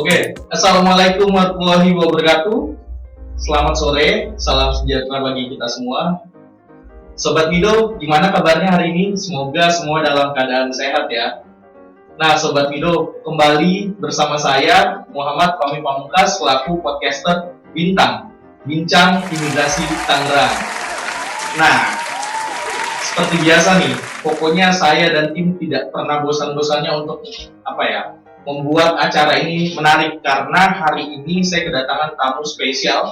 Oke, Assalamualaikum warahmatullahi wabarakatuh. Selamat sore, salam sejahtera bagi kita semua. Sobat Mido, gimana kabarnya hari ini? Semoga semua dalam keadaan sehat ya. Nah, Sobat Mido, kembali bersama saya, Muhammad Fahmi Pamungkas, selaku podcaster Bintang, Bincang Imigrasi Tangerang. Nah, seperti biasa nih, pokoknya saya dan tim tidak pernah bosan-bosannya untuk membuat acara ini menarik, karena hari ini saya kedatangan tamu spesial,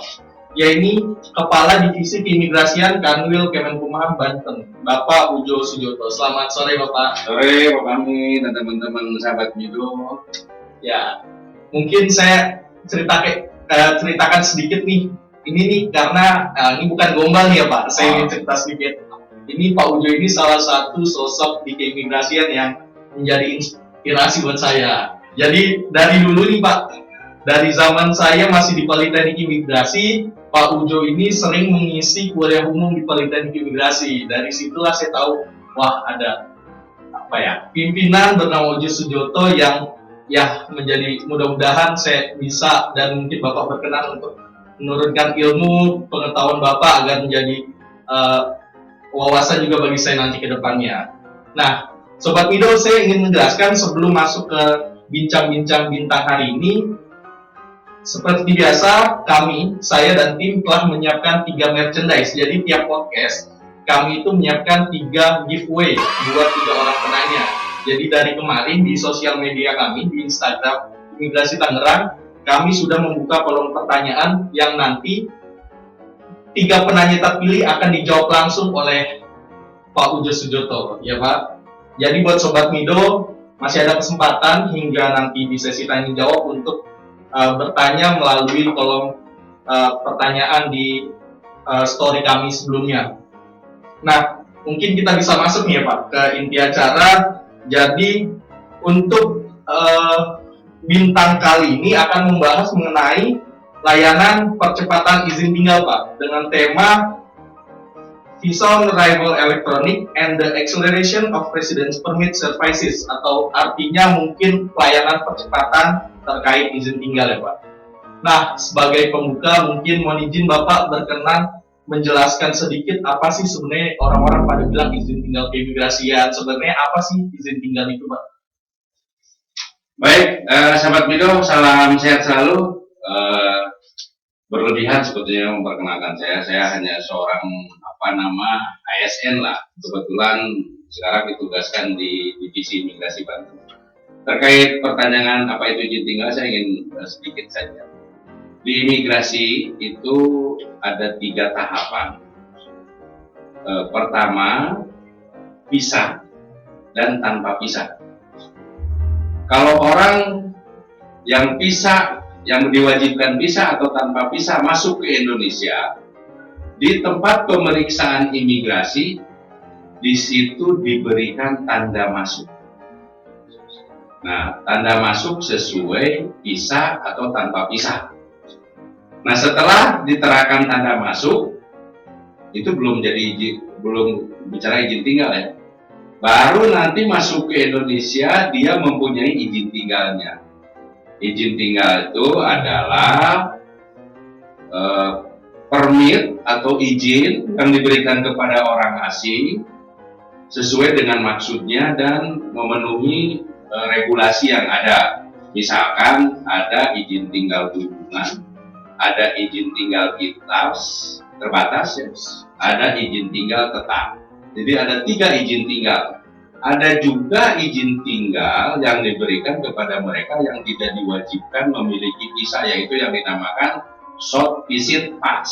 yaitu Kepala Divisi Keimigrasian Kanwil Kemenkumham Banten, Bapak Ujo Sujoto. Selamat sore Bapak. Sore Pak Fahmi dan teman-teman sahabat Mido. Ya, mungkin saya ceritakan sedikit nih. Ini nih karena ini bukan gombal nih ya Pak. Saya ingin cerita sedikit. Ini Pak Ujo ini salah satu sosok di keimigrasian yang menjadi inspirasi buat saya. Jadi dari dulu nih Pak, dari zaman saya masih di Politeknik Imigrasi, Pak Ujo ini sering mengisi kuliah umum di Politeknik Imigrasi. Dari situlah saya tahu, wah ada pimpinan bernama Ujo Sujoto yang menjadi, mudah-mudahan saya bisa dan mungkin Bapak berkenan untuk menurunkan ilmu pengetahuan Bapak agar menjadi wawasan juga bagi saya nanti ke depannya. Nah, Sobat Mido, saya ingin menjelaskan sebelum masuk ke bincang-bincang bintang hari ini. Seperti biasa, saya dan tim telah menyiapkan 3 merchandise. Jadi tiap podcast kami itu menyiapkan 3 giveaway buat 3 orang penanya. Jadi dari kemarin di sosial media kami di Instagram Imigrasi Tangerang, kami sudah membuka kolom pertanyaan yang nanti 3 penanya terpilih akan dijawab langsung oleh Pak Ujo Sujoto, ya Pak. Jadi buat Sobat Mido, masih ada kesempatan hingga nanti di sesi tanya jawab untuk bertanya melalui kolom pertanyaan di story kami sebelumnya. Nah, mungkin kita bisa masuk nih ya Pak ke inti acara. Jadi untuk bintang kali ini akan membahas mengenai layanan percepatan izin tinggal Pak, dengan tema Visa on Arrival Electronic and the Acceleration of Residence Permit Services, atau artinya mungkin pelayanan percepatan terkait izin tinggal ya Pak. Nah, sebagai pembuka mungkin mohon izin Bapak berkenan menjelaskan sedikit apa sih sebenarnya orang-orang pada bilang izin tinggal keimigrasian. Sebenarnya apa sih izin tinggal itu Pak? Baik, sahabat Mido, salam sehat selalu. Berlebihan sebetulnya memperkenalkan saya hanya seorang ASN lah, kebetulan sekarang ditugaskan di Divisi Imigrasi Banten. Terkait pertanyaan apa itu izin tinggal, saya ingin sedikit saja. Di imigrasi itu ada 3 tahapan. Pertama, visa dan tanpa visa. Kalau orang yang visa, yang diwajibkan visa atau tanpa visa masuk ke Indonesia, di tempat pemeriksaan imigrasi, di situ diberikan tanda masuk. Nah, tanda masuk sesuai visa atau tanpa visa. Nah, setelah diterakan tanda masuk, itu belum bicara izin tinggal ya. Baru nanti masuk ke Indonesia, dia mempunyai izin tinggalnya. Izin tinggal itu adalah permit atau izin yang diberikan kepada orang asing sesuai dengan maksudnya dan memenuhi regulasi yang ada. Misalkan ada izin tinggal kunjungan, ada izin tinggal terbatas, ya, ada izin tinggal tetap. Jadi ada 3 izin tinggal. Ada juga izin tinggal yang diberikan kepada mereka yang tidak diwajibkan memiliki visa, yaitu yang dinamakan Short Visit Pass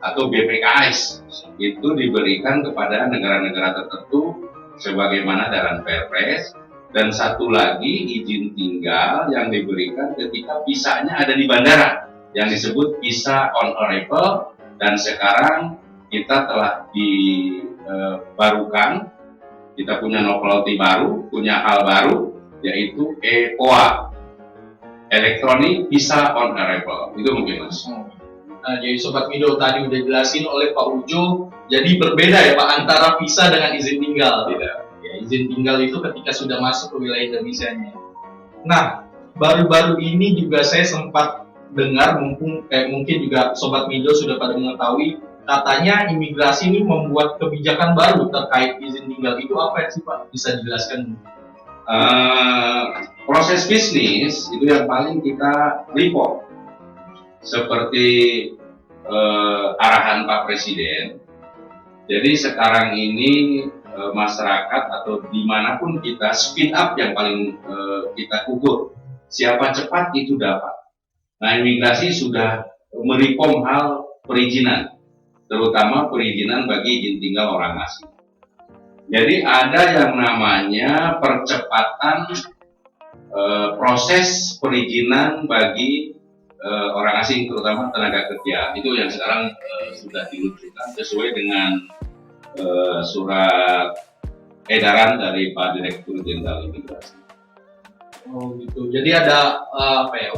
atau BPKS. Itu diberikan kepada negara-negara tertentu sebagaimana dalam Perpres. Dan satu lagi izin tinggal yang diberikan ketika visanya ada di bandara, yang disebut Visa on Arrival. Dan sekarang kita telah dibarukan, kita punya novelty baru, punya hal baru, yaitu EVOA, Electronic Visa on Arrival. Itu mungkin Mas. Nah, jadi Sobat Mido tadi udah jelasin oleh Pak Ujo, jadi berbeda ya Pak antara visa dengan izin tinggal. Tidak. Ya, izin tinggal itu ketika sudah masuk ke wilayah Indonesia-nya. Nah, baru-baru ini juga saya sempat dengar, mungkin juga Sobat Mijo sudah pada mengetahui, katanya imigrasi ini membuat kebijakan baru terkait izin tinggal. Itu apa sih Pak? Bisa dijelaskan? Proses bisnis itu yang paling kita report seperti arahan Pak Presiden. Jadi sekarang ini masyarakat atau dimanapun kita speed up yang paling kita ukur, siapa cepat itu dapat. Nah, imigrasi sudah mereform hal perizinan, terutama perizinan bagi izin tinggal orang asing. Jadi ada yang namanya percepatan proses perizinan bagi orang asing, terutama tenaga kerja. Itu yang sekarang sudah diluncurkan sesuai dengan surat edaran dari Pak Direktur Jenderal Imigrasi. Oh gitu. Jadi ada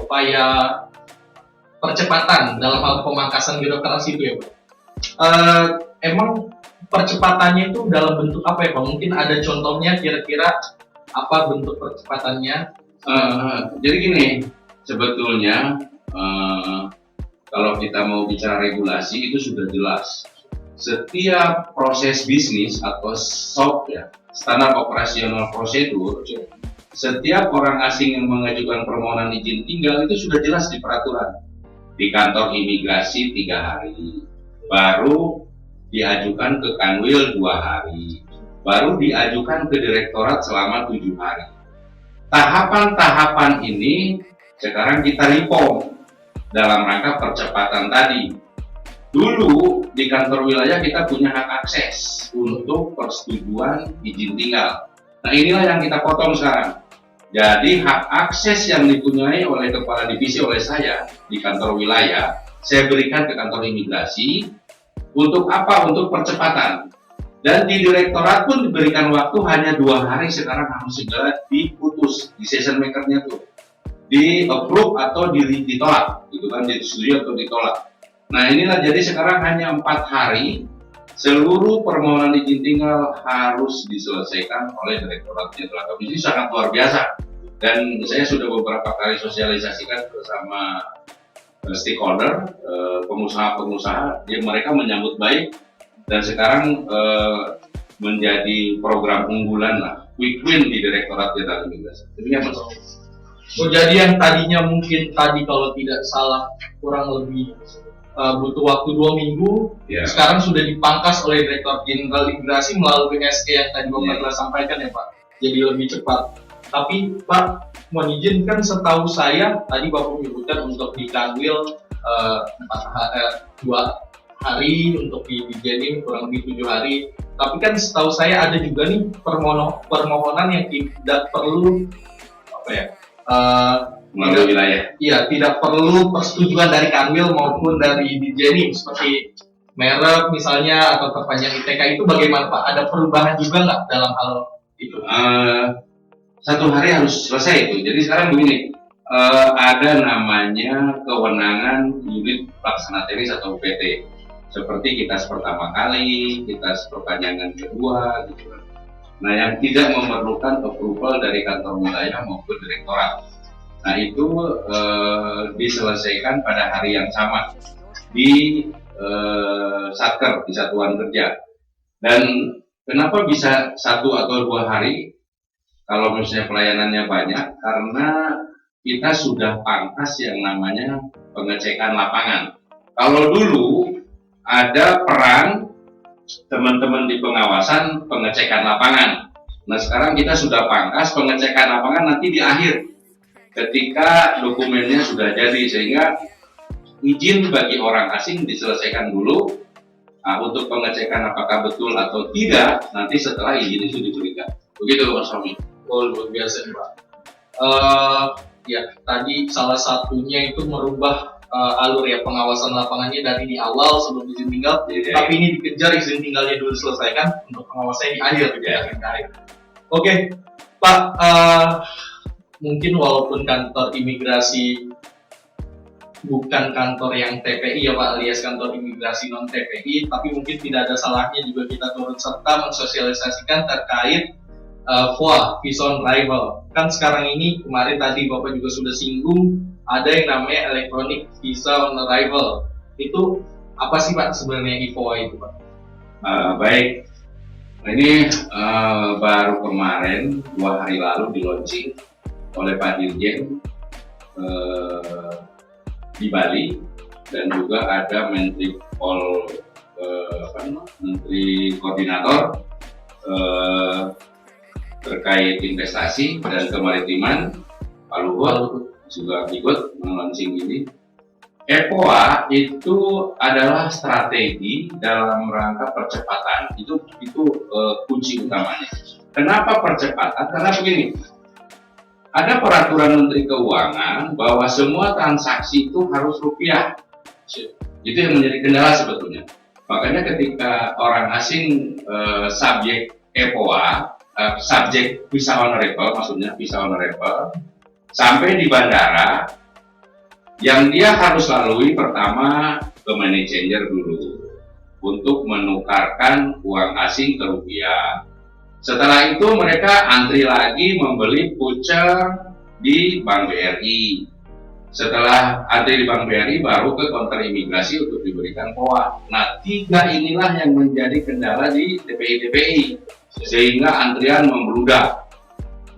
upaya percepatan dalam hal pemangkasan birokrasi itu ya Pak. Emang percepatannya itu dalam bentuk apa ya Pak? Mungkin ada contohnya kira-kira apa bentuk percepatannya? Jadi gini, sebetulnya kalau kita mau bicara regulasi itu sudah jelas. Setiap proses bisnis atau SOP ya, standar operasional prosedur, setiap orang asing yang mengajukan permohonan izin tinggal itu sudah jelas di peraturan. Di kantor imigrasi 3 hari, baru diajukan ke Kanwil 2 hari, baru diajukan ke direktorat selama 7 hari. Tahapan-tahapan ini sekarang kita reform dalam rangka percepatan tadi. Dulu di kantor wilayah kita punya hak akses untuk persetujuan izin tinggal. Nah, inilah yang kita potong sekarang. Jadi hak akses yang dipunyai oleh kepala divisi oleh saya di kantor wilayah, saya berikan ke kantor imigrasi. Untuk apa? Untuk percepatan. Dan di direktorat pun diberikan waktu hanya 2 hari, sekarang harus segera diputus, di decision makernya tuh, di approve atau ditolak, gitu kan, disetujui atau ditolak. Nah inilah, jadi sekarang hanya 4 hari, seluruh permohonan izin tinggal harus diselesaikan oleh Direktorat Jenderal Komisi. Sangat luar biasa, dan saya sudah beberapa kali sosialisasikan bersama stakeholder, pengusaha-pengusaha, mereka menyambut baik, dan sekarang menjadi program unggulan lah, quick win di Direktorat Jenderal Imigrasi. Demikian Mas. Oh, jadi yang tadinya mungkin tadi kalau tidak salah kurang lebih butuh waktu 2 minggu, sekarang sudah dipangkas oleh Direktorat Jenderal Imigrasi melalui SK yang tadi Bapak telah sampaikan ya Pak, jadi lebih cepat. Tapi Pak, mohon izin, kan setahu saya tadi Bapak menyebutkan untuk di Kanwil 2 hari, untuk di Jenim kurang lebih 7 hari. Tapi kan setahu saya ada juga nih permohonan yang tidak perlu melalui wilayah. Iya, tidak perlu persetujuan dari Kanwil maupun dari Jenim, seperti merek misalnya atau perpanjang ITK. Itu bagaimana Pak? Ada perubahan juga nggak dalam hal itu? 1 hari harus selesai itu. Jadi sekarang begini, ada namanya kewenangan unit pelaksana teknis atau UPT. Seperti kitas pertama kali, kitas perpanjangan kedua, gitu. Nah, yang tidak memerlukan approval dari kantor wilayah maupun direktorat. Nah, itu diselesaikan pada hari yang sama di Satker, di Satuan Kerja. Dan kenapa bisa 1 atau 2 hari? Kalau misalnya pelayanannya banyak, karena kita sudah pangkas yang namanya pengecekan lapangan. Kalau dulu ada peran teman-teman di pengawasan pengecekan lapangan. Nah sekarang kita sudah pangkas pengecekan lapangan nanti di akhir, ketika dokumennya sudah jadi, sehingga izin bagi orang asing diselesaikan dulu. Nah, untuk pengecekan apakah betul atau tidak nanti setelah izin itu diberikan. Begitu Mas Romi. Oh, luar biasa Pak. Ya tadi salah satunya itu merubah alur ya pengawasan lapangannya dari di awal sebelum izin tinggal, tapi ini dikejar izin tinggalnya dulu diselesaikan untuk pengawasannya di akhir. Oke, Pak, mungkin walaupun kantor imigrasi bukan kantor yang TPI ya Pak, alias kantor imigrasi non TPI, tapi mungkin tidak ada salahnya juga kita turut serta mensosialisasikan terkait VOA, Visa on Arrival. Kan sekarang ini kemarin tadi Bapak juga sudah singgung ada yang namanya Electronic Visa on Arrival. Itu apa sih Pak sebenarnya VOA itu Pak? Baik, ini baru kemarin 2 hari lalu di launching oleh Pak Dirjen di Bali, dan juga ada Menteri Menteri Koordinator terkait investasi dan kemaritiman, Pak Luhut juga ikut melaunching ini. EPOA itu adalah strategi dalam rangka percepatan, itu kunci utamanya. Kenapa percepatan? Karena begini, ada peraturan Menteri Keuangan bahwa semua transaksi itu harus rupiah. Itu yang menjadi kendala sebetulnya. Makanya ketika orang asing subjek EPOA, subjek Visa on Arrival, maksudnya Visa on Arrival, sampai di bandara, yang dia harus lalui pertama ke money changer dulu untuk menukarkan uang asing ke rupiah. Setelah itu mereka antri lagi membeli voucher di Bank BRI. Setelah antri di Bank BRI baru ke konter imigrasi untuk diberikan POA. Nah, 3 inilah yang menjadi kendala di TPI sehingga antrian membludak.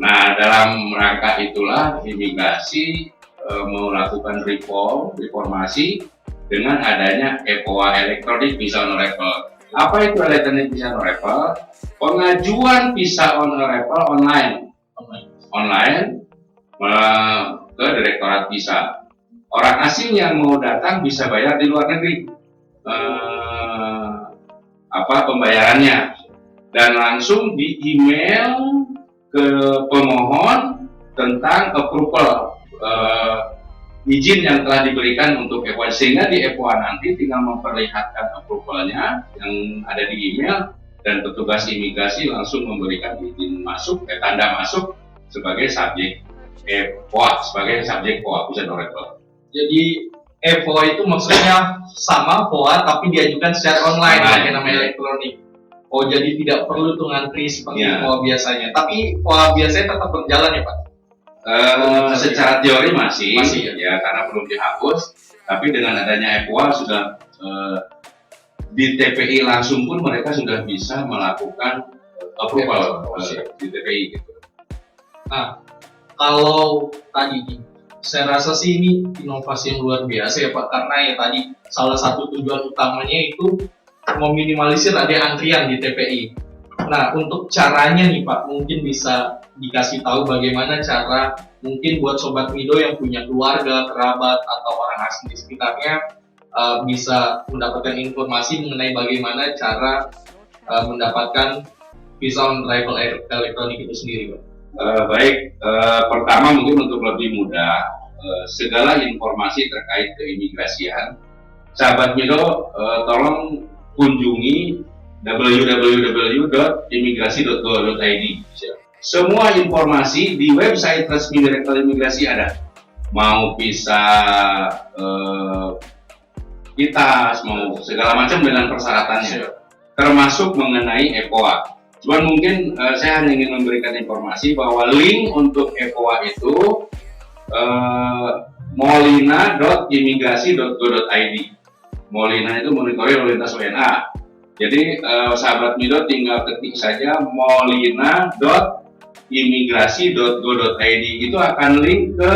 Nah, dalam rangka itulah imigrasi melakukan reformasi dengan adanya EPOA, Electronic Visa on Arrival. Apa itu Electronic Visa on Arrival? Pengajuan visa on arrival online ke Direktorat Visa. Orang asing yang mau datang bisa bayar di luar negeri pembayarannya, dan langsung di email ke pemohon tentang approval izin yang telah diberikan untuk EPOA, sehingga di EPOA nanti tinggal memperlihatkan approvalnya yang ada di email, dan petugas imigrasi langsung memberikan izin masuk, tanda masuk sebagai subjek EPOA, sebagai subjek POA, Visa on Arrival. Jadi EPOA itu maksudnya sama POA tapi diajukan secara online, yang namanya elektronik. Oh, jadi tidak perlu tuh ngantri seperti POA biasanya. Tapi POA biasanya tetap berjalan ya Pak? Secara teori masih ya, karena belum dihapus. Tapi dengan adanya EPOA sudah di TPI langsung pun mereka sudah bisa melakukan approval di TPI gitu. Nah, kalau tadi saya rasa sih ini inovasi yang luar biasa ya Pak, karena ya tadi salah satu tujuan utamanya itu meminimalisir ada antrian di TPI. Nah, untuk caranya nih Pak, mungkin bisa dikasih tahu bagaimana cara mungkin buat Sobat Mido yang punya keluarga, kerabat, atau orang asing di sekitarnya bisa mendapatkan informasi mengenai bagaimana cara mendapatkan Visa on Arrival elektronik itu sendiri Pak. Baik, pertama mungkin untuk lebih mudah, segala informasi terkait keimigrasian, Sahabat Mido tolong kunjungi www.imigrasi.go.id. Semua informasi di website resmi Direktorat Imigrasi ada. Mau visa kitas, mau segala macam dengan persyaratannya, termasuk mengenai EPOA. Cuman mungkin saya hanya ingin memberikan informasi bahwa link untuk EPOA itu molina.imigrasi.go.id. Molina itu monitoring lalu lintas WNA. Jadi sahabat Mido tinggal ketik saja molina.imigrasi.go.id, itu akan link ke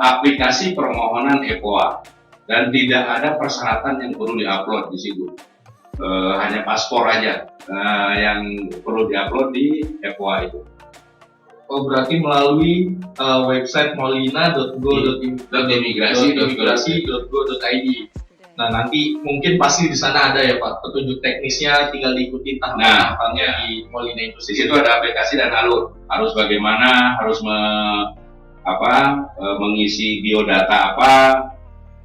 aplikasi permohonan EPOA, dan tidak ada persyaratan yang perlu diupload di situ. Hanya paspor aja yang perlu diupload di EPOA itu. Oh, berarti melalui website molina.go.imigrasi.go.id. Nah, nanti mungkin pasti di sana ada ya Pak petunjuk teknisnya, tinggal diikuti tahapan-tahapannya di Molina itu. Di situ ada aplikasi dan alur. Harus bagaimana, harus mengisi biodata apa,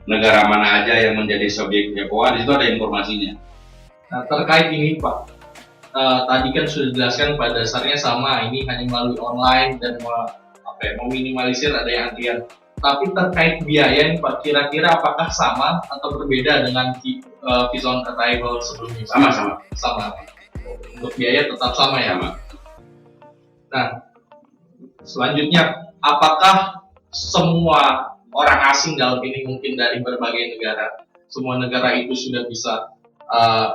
negara mana aja yang menjadi subjek EPOA, di situ ada informasinya. Nah, terkait ini Pak, tadi kan sudah dijelaskan pada dasarnya sama, ini hanya melalui online dan meminimalisir adanya antrian. Tapi terkait biaya nih Pak, kira-kira apakah sama atau berbeda dengan Visa on Arrival sebelumnya? Sama. Untuk biaya tetap sama ya? Sama. Nah, selanjutnya, apakah semua orang asing dalam ini mungkin dari berbagai negara, semua negara itu sudah bisa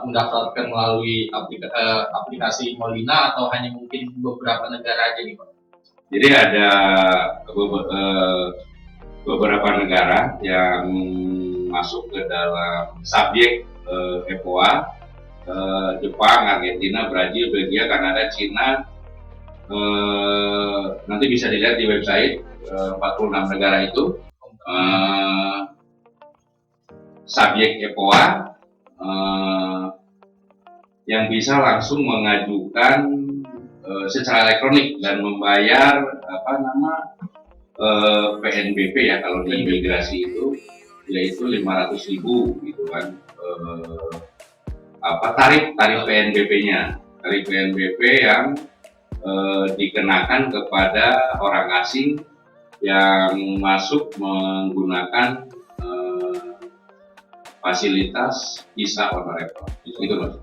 mendaftarkan melalui aplikasi Molina atau hanya mungkin beberapa negara aja nih Pak? Jadi ada beberapa negara yang masuk ke dalam subjek EPOA, Jepang, Argentina, Brazil, Belgia, Kanada, Cina. Nanti bisa dilihat di website 46 negara itu. Subjek EPOA yang bisa langsung mengajukan secara elektronik dan membayar PNBP ya kalau di imigrasi itu, yaitu 500.000 gitu kan, tarif PNBP-nya, tarif PNBP yang dikenakan kepada orang asing yang masuk menggunakan fasilitas visa on arrival. Gitu Mas.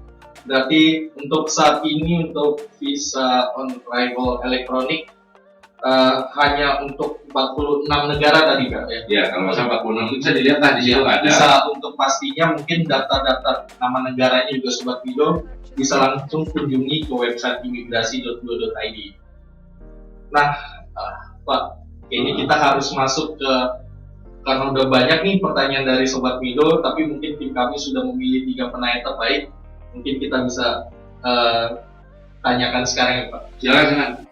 Berarti untuk saat ini untuk visa on arrival elektronik hanya untuk 46 negara tadi Kak ya? Ya, kalau masa 46 bisa dilihat lah di situ ada. Bisa untuk pastinya mungkin daftar-daftar nama negaranya juga Sobat Mido bisa langsung kunjungi ke website imigrasi.go.id. Nah, Pak, ini kita harus masuk ke, karena udah banyak nih pertanyaan dari Sobat Mido, tapi mungkin tim kami sudah memilih 3 penanya terbaik. Mungkin kita bisa tanyakan sekarang ya Pak. Silakan.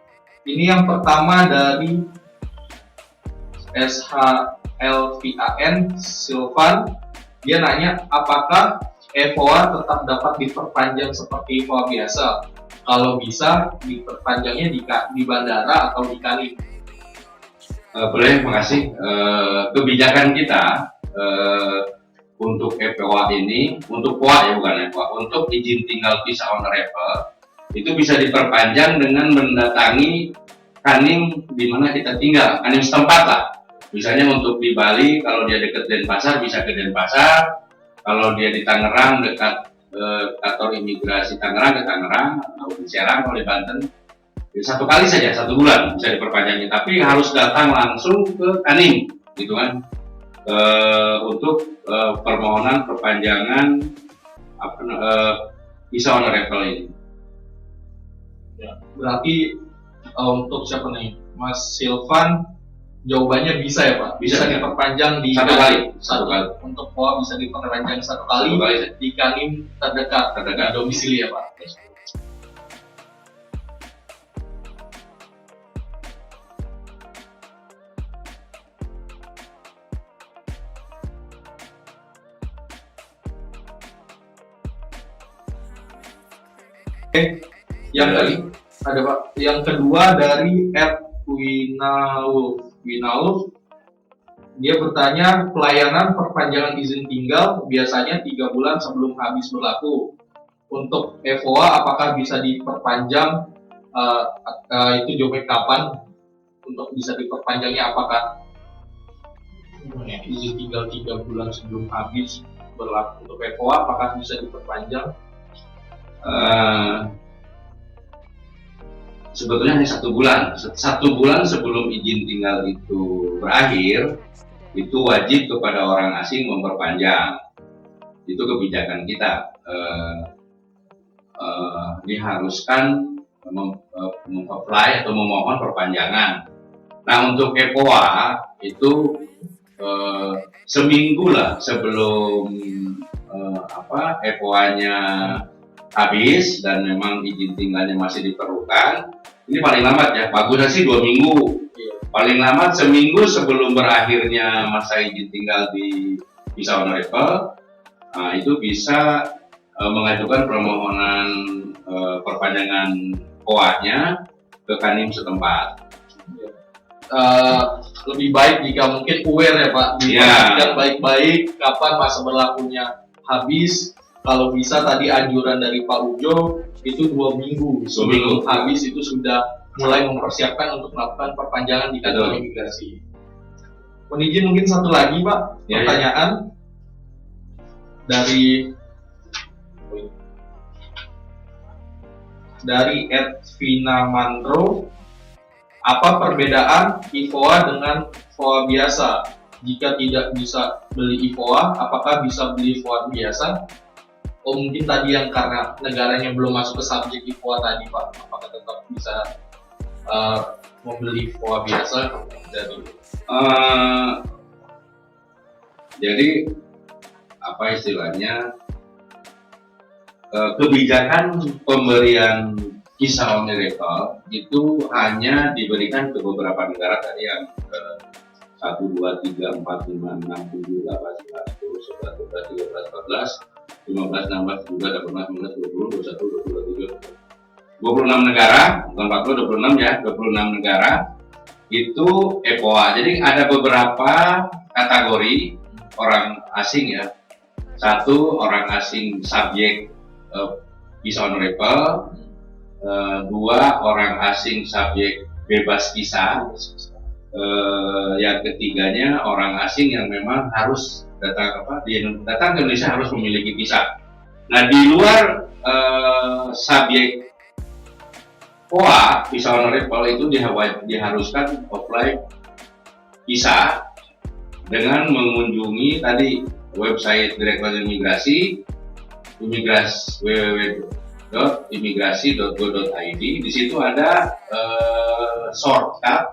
Ini yang pertama dari SHLVAN Silvan. Dia nanya, apakah EVOA tetap dapat diperpanjang seperti EVOA biasa? Kalau bisa, diperpanjangnya di bandara atau di Kalim? Boleh, makasih. Kebijakan kita untuk EVOA ini, untuk POA ya bukan EVOA, untuk izin tinggal visa on arrival itu bisa diperpanjang dengan mendatangi Kanim di mana kita tinggal, Kanim setempat lah. Misalnya untuk di Bali, kalau dia dekat Denpasar bisa ke Denpasar. Kalau dia di Tangerang dekat kantor imigrasi Tangerang ke Tangerang, atau di Serang kalau di Banten. Satu kali saja, 1 bulan bisa diperpanjangnya, tapi harus datang langsung ke Kanim, gitu kan, untuk permohonan perpanjangan visa on arrival ini. Ya, berarti untuk siapa nih, Mas Silvan, jawabannya bisa ya Pak? Bisa diperpanjang di satu kali. Untuk POA bisa diperpanjang 1 kali di Kanim terdekat domisili ya Pak. Yang tadi ada Pak. Yang kedua dari Winaulf. Dia bertanya, pelayanan perpanjangan izin tinggal biasanya 3 bulan sebelum habis berlaku. Untuk EVOA apakah bisa diperpanjang? Itu jawabnya kapan? Untuk bisa diperpanjangnya apakah izin tinggal 3 bulan sebelum habis berlaku? Untuk EVOA apakah bisa diperpanjang? Sebetulnya hanya 1 bulan. 1 bulan sebelum izin tinggal itu berakhir, itu wajib kepada orang asing memperpanjang. Itu kebijakan kita. Diharuskan apply atau memohon perpanjangan. Nah, untuk EPOA itu seminggu lah sebelum EPOA-nya habis dan memang izin tinggalnya masih diperlukan, ini paling lambat ya, bagusnya sih 2 minggu, paling lambat seminggu sebelum berakhirnya masa izin tinggal di visa on arrival. Nah, itu bisa mengajukan permohonan perpanjangan POA-nya ke Kanim setempat. Lebih baik jika mungkin aware ya Pak, dipastikan baik-baik kapan masa berlakunya habis. Kalau bisa tadi anjuran dari Pak Ujo itu 2 minggu sebelum habis itu sudah mulai mempersiapkan untuk melakukan perpanjangan di kantor imigrasi. Mohon izin mungkin satu lagi Pak, pertanyaan dari Edvina Mandro. Apa perbedaan IFOA dengan FOA biasa? Jika tidak bisa beli IFOA, apakah bisa beli FOA biasa? Oh, mungkin tadi yang karena negaranya belum masuk ke subjek IFOA tadi, Pak. Apakah tetap bisa membeli FOA biasa dari? Jadi apa istilahnya, kebijakan pemberian visa on arrival itu hanya diberikan ke beberapa negara tadi yang 1, 2, 3, 4, 5, 6, 7, 8, 9, 10, 11, 12, 13, 14, 15, 16, 17, 18, 19, 20, 21, 22, 26 negara, bukan 40, 26 ya, 26 negara itu EPOA. Jadi ada beberapa kategori orang asing ya. Satu, orang asing subjek visa on arrival. Dua, orang asing subjek bebas visa. Yang ketiganya orang asing yang memang harus datang ke Indonesia harus memiliki visa. Nah, di luar subjek FOA visa on arrival itu diharuskan apply visa dengan mengunjungi tadi website Direktorat Imigrasi www.imigrasi.go.id. Di situ ada shortcut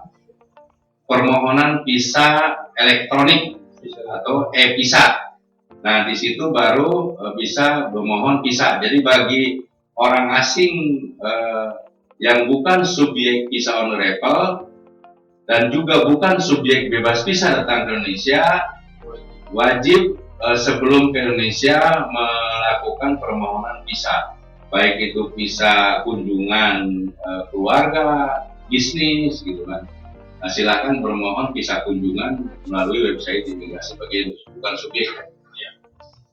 permohonan visa elektronik atau e-visa. Nah, di situ baru bisa memohon visa. Jadi bagi orang asing yang bukan subjek visa on arrival dan juga bukan subjek bebas visa datang ke Indonesia, wajib sebelum ke Indonesia melakukan permohonan visa. Baik itu visa kunjungan keluarga, bisnis gitu kan. Nah, silakan bermohon visa kunjungan melalui website imigrasi bagi bukan subjek. Ya.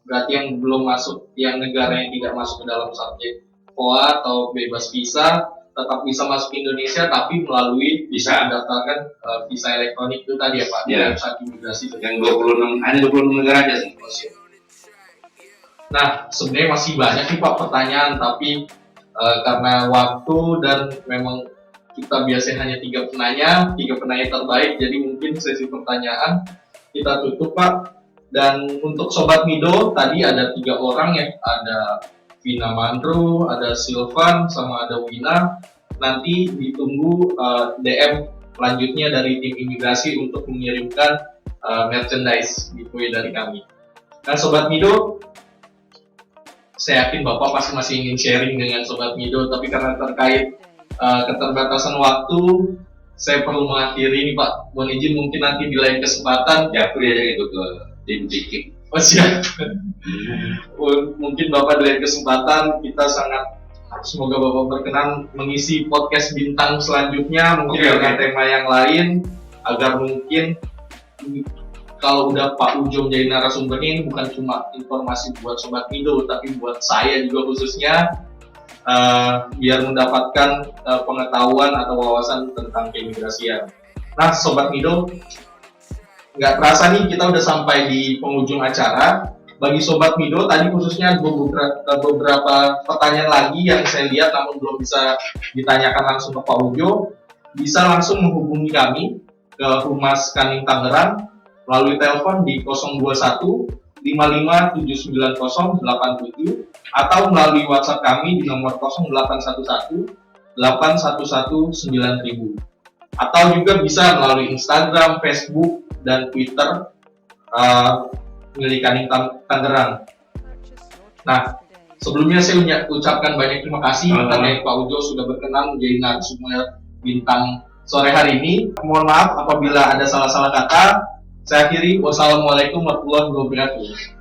Berarti yang belum masuk, yang negara yang tidak masuk ke dalam subjek FOA atau bebas visa tetap bisa masuk ke Indonesia, tapi melalui bisa mendaftarkan visa elektronik itu tadi ya Pak, di website imigrasi. Yang 26, hanya 26 negara aja sih. Nah, sebenarnya masih banyak nih Pak pertanyaan, tapi karena waktu dan memang kita biasanya hanya 3 penanya terbaik, jadi mungkin sesi pertanyaan kita tutup Pak. Dan untuk Sobat Mido tadi ada 3 orang ya, ada Vina Mandru, ada Silvan, sama ada Wina. Nanti ditunggu DM lanjutnya dari tim imigrasi untuk mengirimkan merchandise giveaway dari kami. Nah Sobat Mido, saya yakin Bapak pasti masih ingin sharing dengan Sobat Mido, tapi karena terkait keterbatasan waktu, saya perlu mengakhiri ini Pak. Mohon izin mungkin nanti di lain kesempatan japri aja gitu ke tim Cikik. Oh siap. Mungkin Bapak di lain kesempatan kita semoga Bapak berkenan mengisi podcast bintang selanjutnya mungkin dengan tema yang lain, agar mungkin kalau udah Pak Ujo menjadi narasumber ini bukan cuma informasi buat Sobat Mido, tapi buat saya juga khususnya, biar mendapatkan pengetahuan atau wawasan tentang keimigrasian. Nah Sobat Mido, nggak terasa nih kita udah sampai di penghujung acara. Bagi Sobat Mido tadi khususnya beberapa pertanyaan lagi yang saya lihat namun belum bisa ditanyakan langsung ke Pak Ujo, bisa langsung menghubungi kami ke Humas Kanwil Tangerang melalui telepon di 021 55 790 87 atau melalui WhatsApp kami di nomor 0811 811 9000, atau juga bisa melalui Instagram, Facebook, dan Twitter milik Kanwil Tangerang. Nah, sebelumnya saya ucapkan banyak terima kasih karena Pak Ujo sudah berkenan menjadi narasumber bintang sore hari ini. Mohon maaf apabila ada salah-salah kata. Saya akhiri, wassalamualaikum warahmatullahi wabarakatuh.